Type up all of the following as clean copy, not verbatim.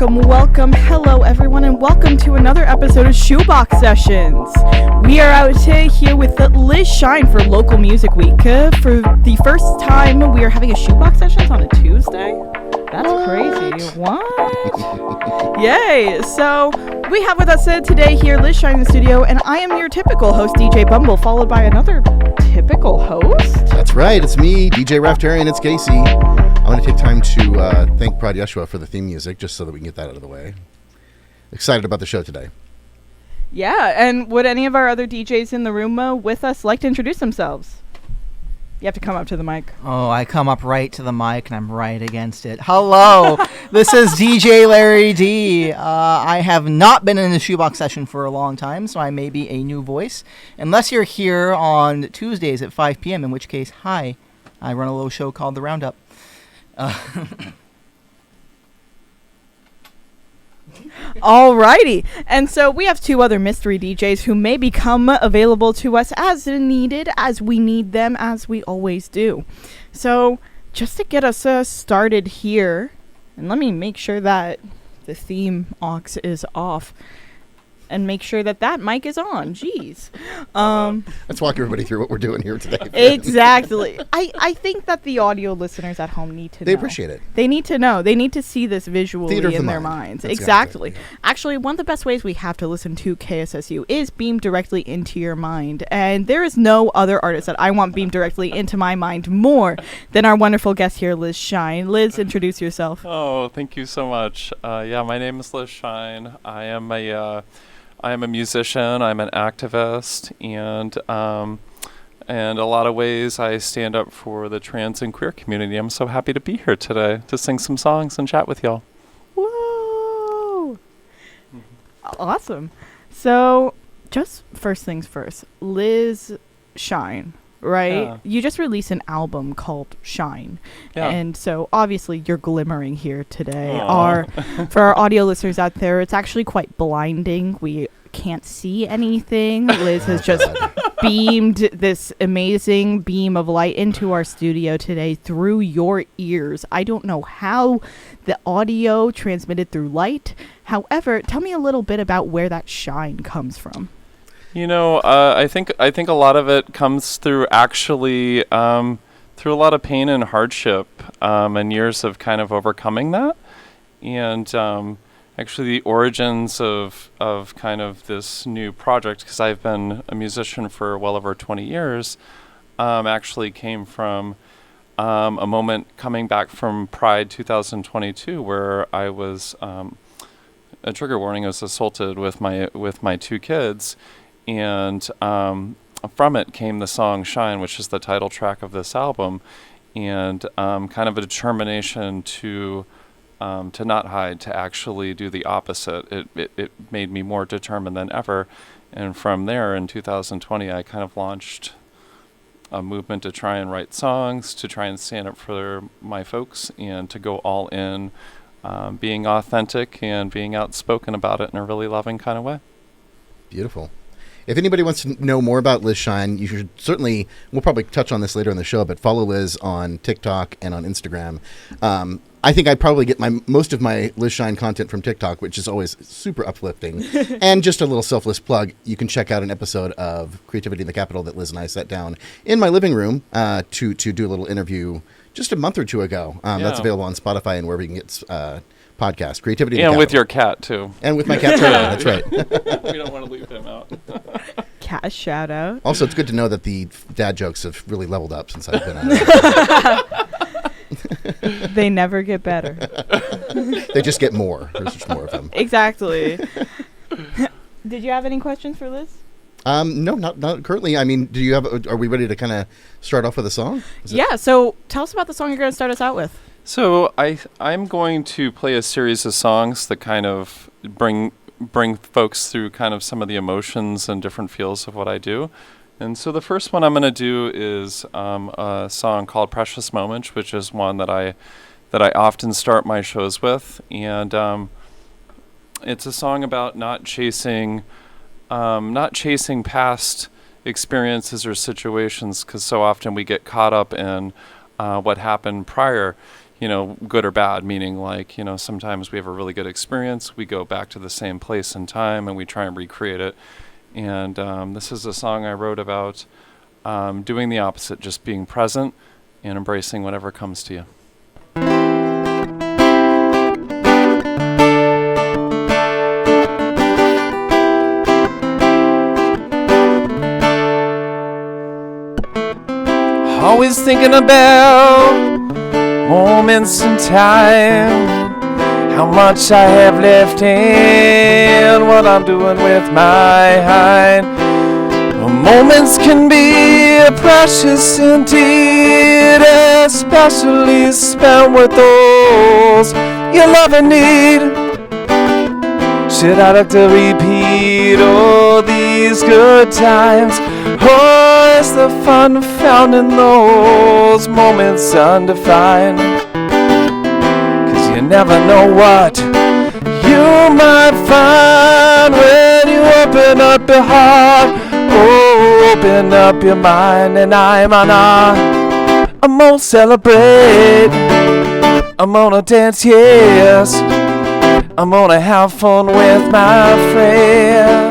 Hello everyone, and welcome to another episode of Shoebox Sessions. We are out here with Lizz Shine for Local Music Week. For the first time, we are having a Shoebox Sessions on a Tuesday. That's crazy. What? Yay! So, we have with us today here Lizz Shine in the studio, and I am your typical host, DJ Bumble, followed by another typical host. That's right, it's me, DJ Raftarian, it's Casey. I want to take time to thank Prad Yeshua for the theme music, just so that we can get that out of the way. Excited about the show today. Yeah, and would any of our other DJs in the room with us like to introduce themselves? You have to come up to the mic. Oh, I come up right to the mic and I'm right against it. Hello, this is DJ Larry D. I have not been in a Shoebox session for a long time, so I may be a new voice. Unless you're here on Tuesdays at 5 p.m., in which case, hi. I run a little show called The Roundup. Alrighty, and so we have two other mystery DJs who may become available to us as needed, as we need them, as we always do. So just to get us started here, and let me make sure that the theme aux is off and make sure that that mic is on. Jeez. Let's walk everybody through what we're doing here today. Exactly. I think that the audio listeners at home need to know. They appreciate it. They need to know. They need to see this visually in their minds. That's exactly. exactly. Yeah. Actually, one of the best ways we have to listen to KSSU is beamed directly into your mind. And there is no other artist that I want beamed directly into my mind more than our wonderful guest here, Lizz Shine. Lizz, introduce yourself. Oh, thank you so much. My name is Lizz Shine. I am a musician, I'm an activist, and in a lot of ways I stand up for the trans and queer community. I'm so happy to be here today to sing some songs and chat with y'all. Whoa! Awesome. So, just first things first, Lizz Shine, right? Yeah. You just released an album called Shine. Yeah. And so obviously you're glimmering here today. Aww. For our audio listeners out there, it's actually quite blinding. We can't see anything. Lizz has just beamed this amazing beam of light into our studio today through your ears. I don't know how the audio transmitted through light. However, tell me a little bit about where that shine comes from. You know, I think a lot of it comes through actually through a lot of pain and hardship and years of kind of overcoming that, and actually the origins of kind of this new project, because I've been a musician for well over 20 years, actually came from a moment coming back from Pride 2022 where I was a trigger warning. I was assaulted with my two kids. And from it came the song Shine, which is the title track of this album, and kind of a determination to not hide, to actually do the opposite. It made me more determined than ever. And from there, in 2020, I kind of launched a movement to try and write songs, to try and stand up for my folks, and to go all in, being authentic and being outspoken about it in a really loving kind of way. Beautiful. If anybody wants to know more about Lizz Shine, you should certainly, we'll probably touch on this later in the show, but follow Lizz on TikTok and on Instagram. I think I probably get most of my Lizz Shine content from TikTok, which is always super uplifting. And just a little selfless plug, you can check out an episode of Creativity in the Capital that Lizz and I sat down in my living room to do a little interview just a month or two ago. That's available on Spotify and wherever you can get podcast, Creativity in the Capital. And with your cat, too. And with my cat, too. That's right. We don't want to leave him out. Cat shout out. Also, it's good to know that the dad jokes have really leveled up since I've been on it. They never get better. They just get more. There's just more of them. Exactly. Did you have any questions for Lizz? No, not currently. I mean, are we ready to kind of start off with a song? So tell us about the song you're going to start us out with. So I'm going to play a series of songs that kind of bring folks through kind of some of the emotions and different feels of what I do. And so the first one I'm going to do is a song called Precious Moments, which is one that I often start my shows with. And it's a song about not chasing past experiences or situations, because so often we get caught up in what happened prior. good or bad, meaning like, sometimes we have a really good experience, we go back to the same place and time and we try and recreate it. And this is a song I wrote about doing the opposite, just being present and embracing whatever comes to you. Always thinking about moments in time, how much I have left and what I'm doing with my hind. Moments can be precious indeed, especially spent with those you love and need. Should I like to repeat all these good times? Or is the fun found in those moments undefined? 'Cause you never know what you might find when you open up your heart, open up your mind. And I'm gonna celebrate, I'm gonna dance, yes, I'm gonna have fun with my friends.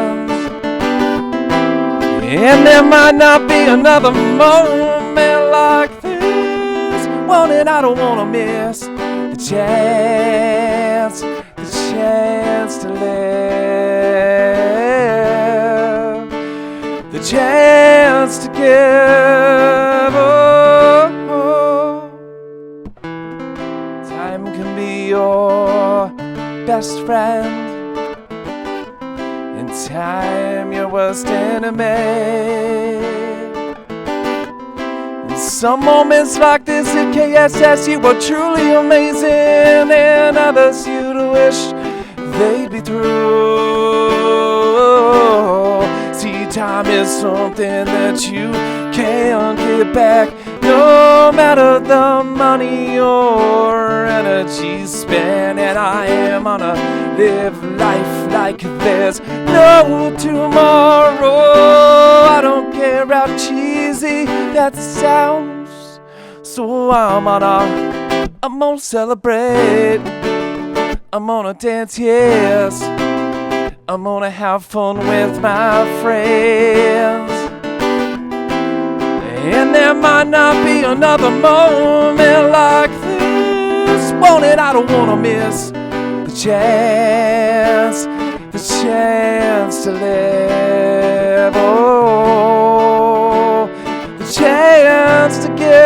And there might not be another moment like this, one that I don't wanna miss. The chance to live, the chance to give. Time can be your best friend, in time your worst enemy. In some moments like this at KSS you were truly amazing, and others you'd wish they'd be through. See, time is something that you can't get back, no matter the money or energy spent. And I am gonna live life like there's no tomorrow. I don't care how cheesy that sounds, so I'm gonna celebrate, I'm gonna dance, yes, I'm gonna have fun with my friends. And there might not be another moment like this, one that I don't wanna miss. The chance to live, oh, the chance to give,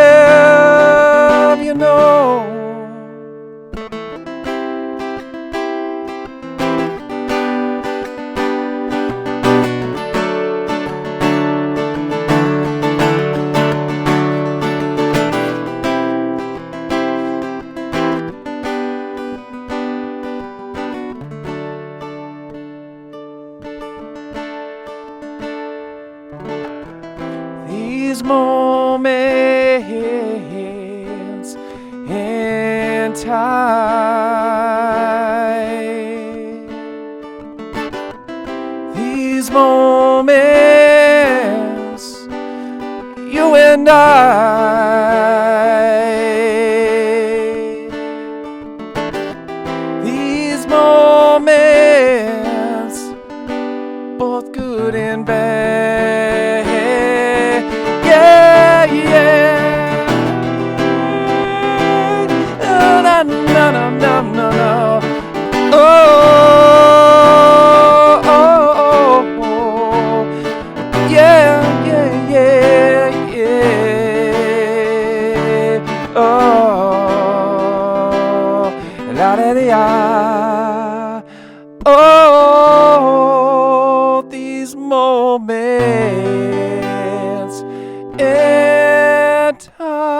These moments in time, these moments, you and these moments, both good and bad. No. Oh, yeah. Oh, la da da. Oh, these moments in time.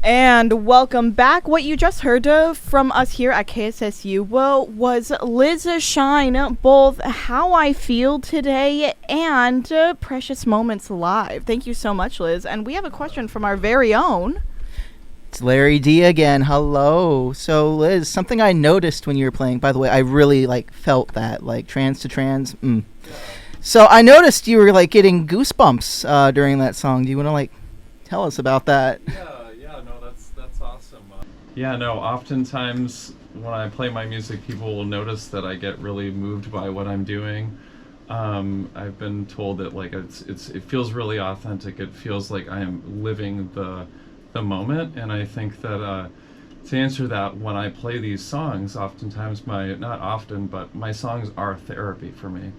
And welcome back. What you just heard from us here at KSSU was Lizz Shine, both How I Feel Today and Precious Moments Live. Thank you so much, Liz. And we have a question from our very own. It's Larry D again. Hello. So, Liz, something I noticed when you were playing, by the way, I really felt that, trans to trans. So I noticed you were like getting goosebumps during that song. Do you want to like tell us about that? Yeah, no, that's awesome. Yeah, no, oftentimes when I play my music, people will notice that I get really moved by what I'm doing. I've been told that like it feels really authentic. It feels like I am living the moment, and I think that to answer that, when I play these songs, oftentimes not often, but my songs are therapy for me,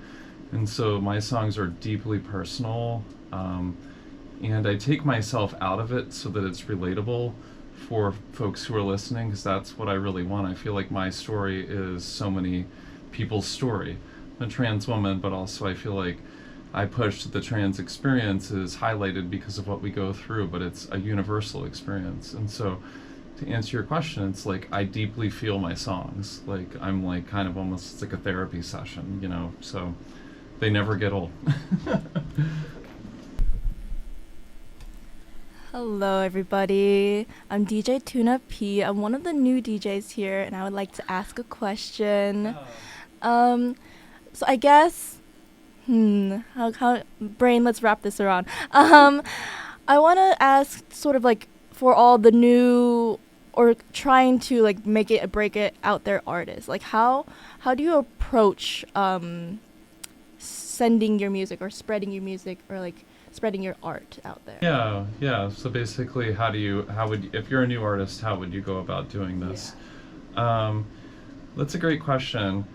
and so my songs are deeply personal, and I take myself out of it so that it's relatable for folks who are listening, because that's what I really want. I feel like my story is so many people's story. I'm a trans woman, but also I feel like I push that the trans experience is highlighted because of what we go through, but it's a universal experience. And so to answer your question, it's like I deeply feel my songs. Like I'm like kind of almost, it's like a therapy session, you know, so they never get old. Hello everybody, I'm DJ Tuna P. I'm one of the new DJs here and I would like to ask a question. So I guess, how brain, let's wrap this around. I want to ask sort of like for all the new or trying to like break it out there artists, like how do you approach sending your music or spreading your music or like spreading your art out there? Yeah. So basically, if you're a new artist, how would you go about doing this? Yeah. That's a great question.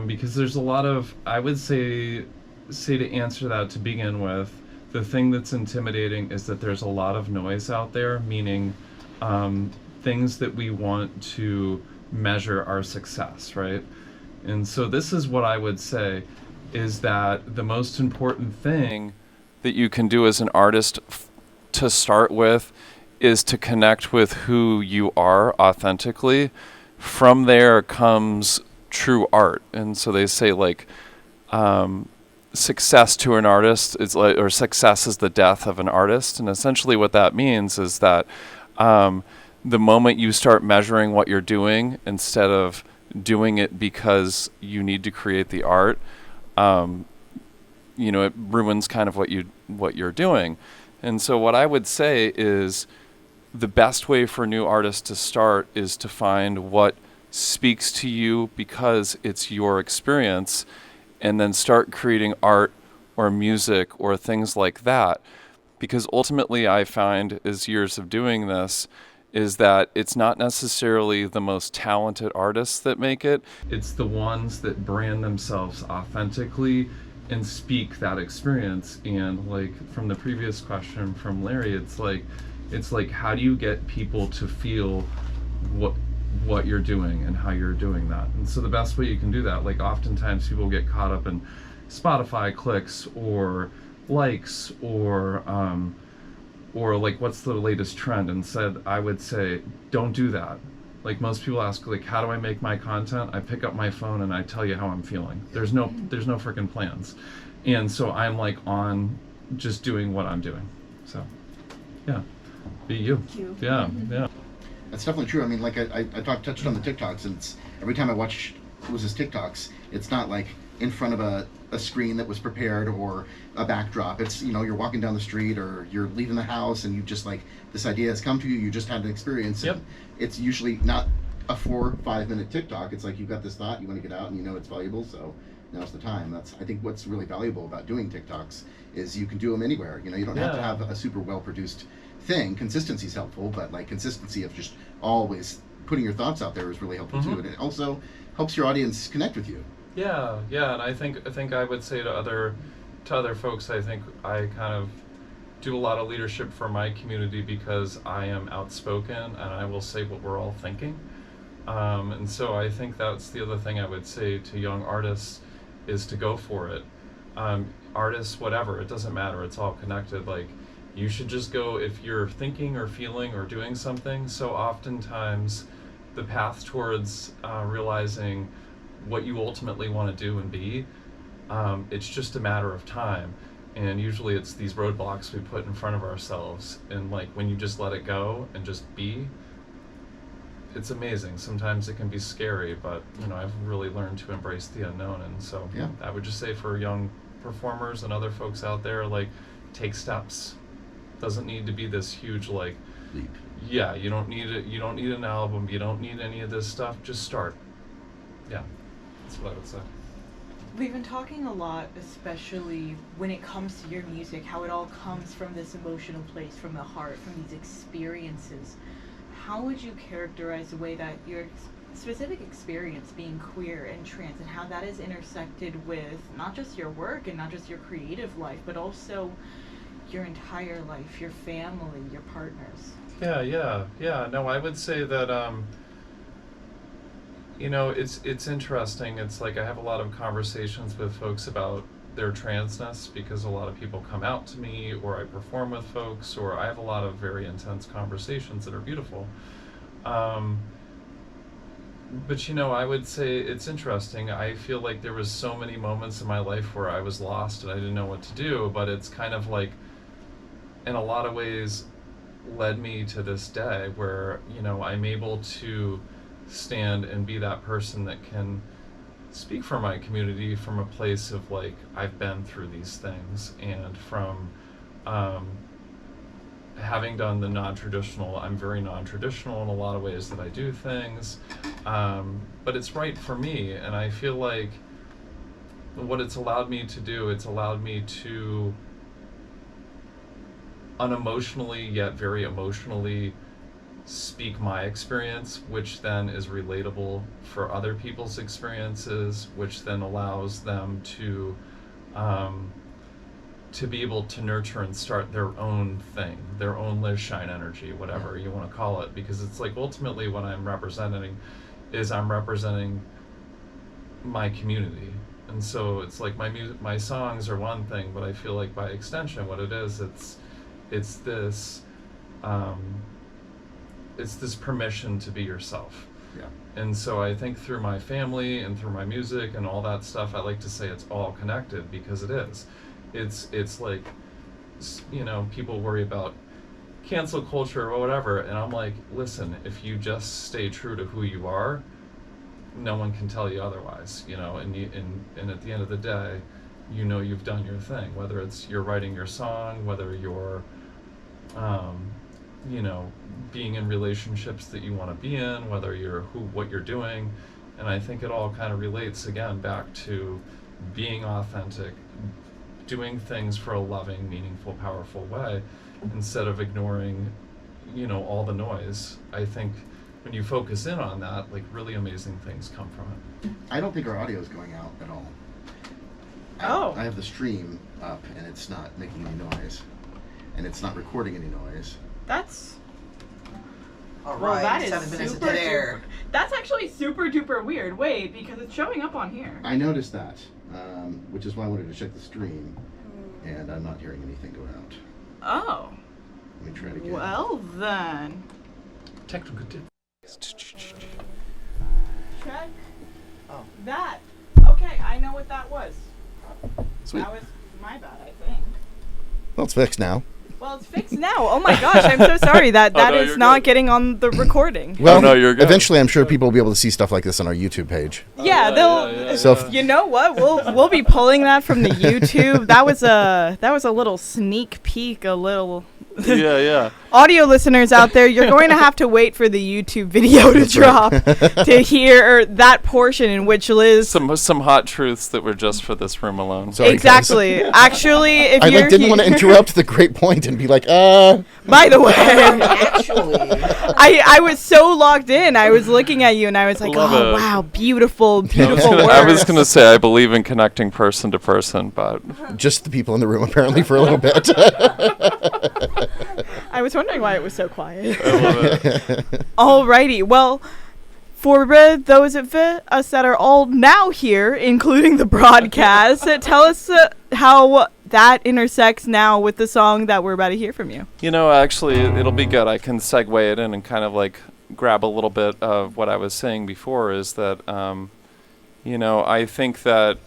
Because there's a lot of, I would say to answer that to begin with, the thing that's intimidating is that there's a lot of noise out there, meaning things that we want to measure our success, right? And so this is what I would say, is that the most important thing that you can do as an artist to start with is to connect with who you are authentically. From there comes true art. And so they say like success to an artist is like, or success is the death of an artist. And essentially what that means is that the moment you start measuring what you're doing instead of doing it because you need to create the art, it ruins kind of what you're doing. And so what I would say is the best way for new artists to start is to find what speaks to you because it's your experience, and then start creating art or music or things like that. Because ultimately I find, as years of doing this, is that it's not necessarily the most talented artists that make it. It's the ones that brand themselves authentically and speak that experience. And like from the previous question from Larry, it's like how do you get people to feel what you're doing and how you're doing that? And so the best way you can do that, like oftentimes people get caught up in Spotify clicks or likes or like what's the latest trend, and I would say don't do that. Like most people ask, like, how do I make my content? I pick up my phone and I tell you how I'm feeling. There's no freaking plans. And so I'm like on just doing what I'm doing. So yeah, be you. Yeah. That's definitely true. I mean, like I touched on the TikToks, and it's, every time I watch Lizz's TikToks, it's not like in front of a screen that was prepared or a backdrop. It's, you're walking down the street or you're leaving the house and you just like, this idea has come to you, you just had an experience. Yep. And it's usually not a 4-5 minute TikTok. It's like you've got this thought, you want to get out and it's valuable, so now's the time. That's, I think, what's really valuable about doing TikToks is you can do them anywhere. You don't have to have a super well produced thing. Consistency is helpful, but like consistency of just always putting your thoughts out there is really helpful too, and it also helps your audience connect with you. Yeah, and I think I would say to other folks, I think I kind of do a lot of leadership for my community because I am outspoken and I will say what we're all thinking. And so I think that's the other thing I would say to young artists is to go for it. Artists, whatever, it doesn't matter, it's all connected. Like, you should just go if you're thinking or feeling or doing something. So oftentimes the path towards realizing what you ultimately want to do and be, it's just a matter of time. And usually it's these roadblocks we put in front of ourselves. And like when you just let it go and just be, it's amazing. Sometimes it can be scary, but I've really learned to embrace the unknown. And so I would just say for young performers and other folks out there, like, take steps. Doesn't need to be this huge, like, Leap. yeah, you don't need it. You don't need an album. You don't need any of this stuff. Just start. Yeah, that's what I would say. We've been talking a lot, especially when it comes to your music, how it all comes from this emotional place, from the heart, from these experiences. How would you characterize the way that your specific experience being queer and trans, and how that is intersected with not just your work and not just your creative life, but also your entire life, your family, your partners? Yeah. No, I would say that, you know, it's interesting. It's like I have a lot of conversations with folks about their transness because a lot of people come out to me, or I perform with folks, or I have a lot of very intense conversations that are beautiful. But, you know, I would say it's interesting. I feel like there was so many moments in my life where I was lost and I didn't know what to do, but it's kind of like, in a lot of ways, led me to this day where, you know, I'm able to stand and be that person that can speak for my community from a place of, like, I've been through these things, and from having done the non-traditional, I'm very non-traditional in a lot of ways that I do things, but it's right for me, and I feel like what it's allowed me to do, it's allowed me to unemotionally yet very emotionally speak my experience, which then is relatable for other people's experiences, which then allows them to be able to nurture and start their own thing, their own Lizz Shine energy, whatever you want to call it, because it's like ultimately what I'm representing is I'm representing my community. And so it's like my songs are one thing, but I feel like by extension what it is, it's this permission to be yourself. Yeah. And so I think through my family and through my music and all that stuff, I like to say it's all connected, because it is. It's like, you know, people worry about cancel culture or whatever, and I'm like, listen, if you just stay true to who you are, no one can tell you otherwise, you know, and at the end of the day, you know you've done your thing, whether it's you're writing your song, whether you're you know, being in relationships that you want to be in, whether you're what you're doing. And I think it all kind of relates again back to being authentic, doing things for a loving, meaningful, powerful way, instead of ignoring, you know, all the noise. I think when you focus in on that, like, really amazing things come from it. I don't think our audio is going out at all. Oh. I have the stream up and it's not making any noise. And it's not recording any noise. That's All well, right, that is 7 minutes of super dead air. That's actually super duper weird. Wait, because it's showing up on here. I noticed that, which is why I wanted to check the stream, and I'm not hearing anything go out. Oh. Let me try it again. Well then. Technical tip. Check. Oh. That. Okay, I know what that was. Sweet. That was my bad, I think. Well, it's fixed now. Well, it's fixed now. Oh my gosh, I'm so sorry that no, is you're not good. getting on the recording. Well, no, you're good. eventually I'm sure people will be able to see stuff like this on our YouTube page. Yeah, they'll. yeah, So yeah. if- You know what? We'll be pulling that from the YouTube. That was a little sneak peek, a little. yeah. Audio listeners out there, you're going to have to wait for the YouTube video to That's right. drop to hear that portion in which Liz. Some hot truths that were just for this room alone. Sorry, guys. Exactly. Actually, if I you're didn't want to interrupt the great point and be like, By the way, Actually, I was so logged in. I was looking at you and I was like, Love oh it. wow, beautiful, I was beautiful gonna- words. I was going to say I believe in connecting person to person, but just the people in the room apparently for a little bit. I was wondering why it was so quiet. I love it. Alrighty, well, for those of us that are all now here, including the broadcast, tell us how that intersects now with the song that we're about to hear from you. You know, actually, it'll be good. I can segue it in and kind of like grab a little bit of what I was saying before is that, you know, I think that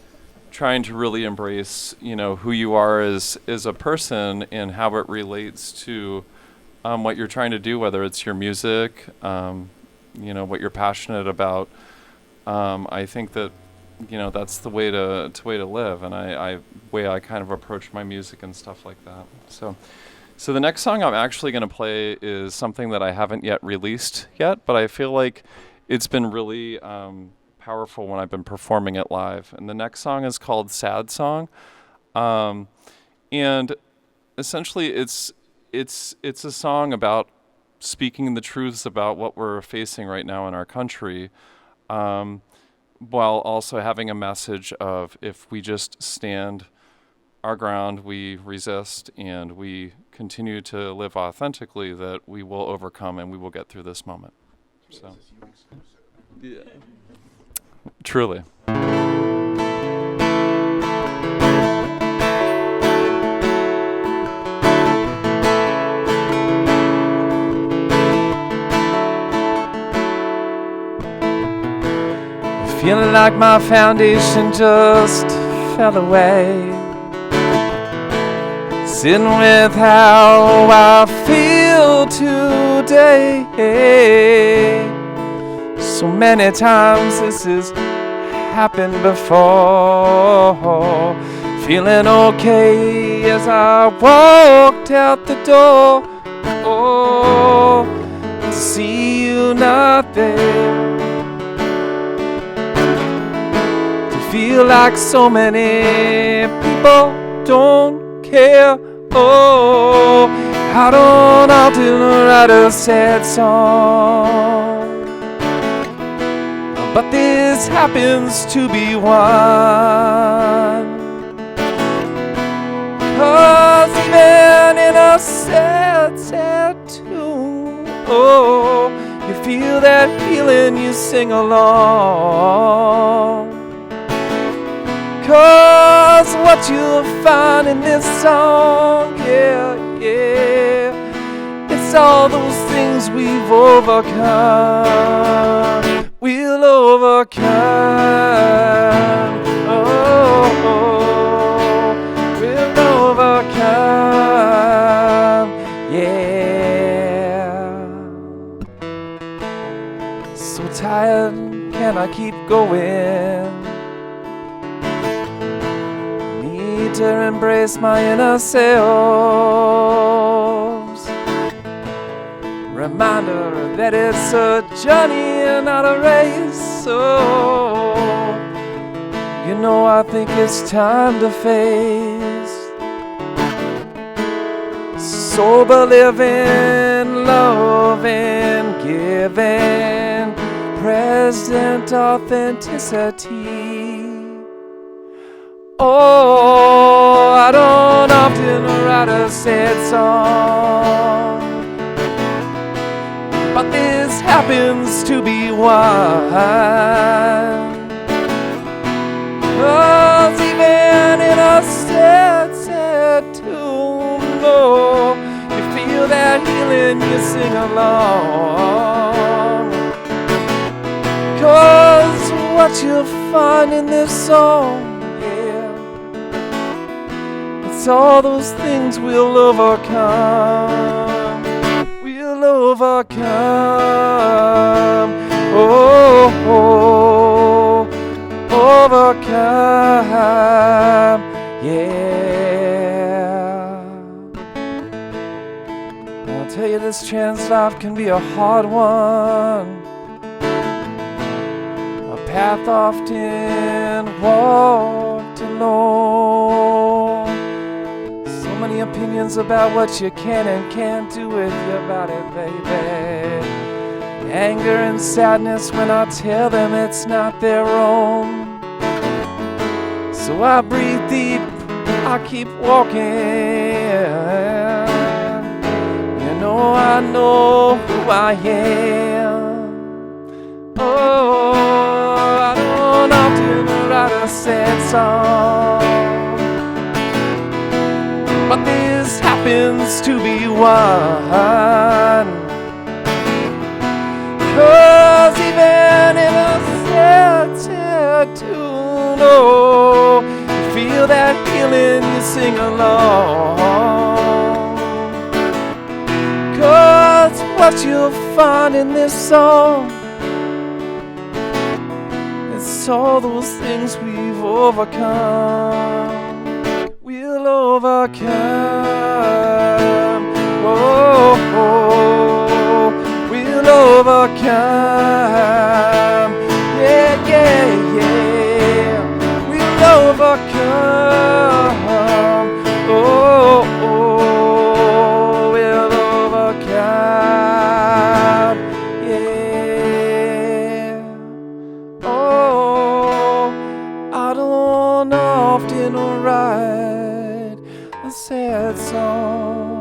trying to really embrace, you know, who you are as a person and how it relates to what you're trying to do, whether it's your music, you know, what you're passionate about. I think that that's the way to live, and way I kind of approach my music and stuff like that. So the next song I'm actually going to play is something that I haven't yet released yet, but I feel like it's been really powerful when I've been performing it live. And the next song is called Sad Song. And essentially it's a song about speaking the truths about what we're facing right now in our country, while also having a message of if we just stand our ground, we resist, and we continue to live authentically, that we will overcome and we will get through this moment. So, yeah. Truly. Feeling like my foundation just fell away. Sitting with how I feel today. So many times this has happened before. Feeling okay as I walked out the door. Oh, to see you not there. Feel like so many people don't care. Oh, I don't often write a sad song, but this happens to be one. 'Cause even in a sad, sad tune, oh, you feel that feeling, you sing along. 'Cause what you'll find in this song, yeah, yeah, it's all those things we've overcome. We'll overcome, oh, we'll overcome, yeah. So tired, can I keep going? To embrace my inner selves. Reminder that it's a journey and not a race. So, I think it's time to face sober living, loving, giving, present authenticity. Oh, I don't often write a sad song, but this happens to be one. 'Cause even in a sad, sad tune, oh, you feel that healing, you sing along. 'Cause what you'll find in this song, it's all those things we'll overcome. We'll overcome. Oh, oh, overcome. Yeah. I'll tell you, this trans life can be a hard one. A path often walked alone. Many opinions about what you can and can't do with your body, baby. Anger and sadness when I tell them it's not their own. So I breathe deep, I keep walking. I know who I am. Oh, I don't often write a sad song, but this happens to be one. 'Cause even in a sad, sad tune, oh, you feel that feeling, you sing along. 'Cause what you'll find in this song, it's despite all those things we've overcome, we'll overcome. Oh, we'll overcome. Yeah, yeah, yeah. We'll overcome. Oh, we'll overcome. Yeah. Oh, I don't often write a sad song.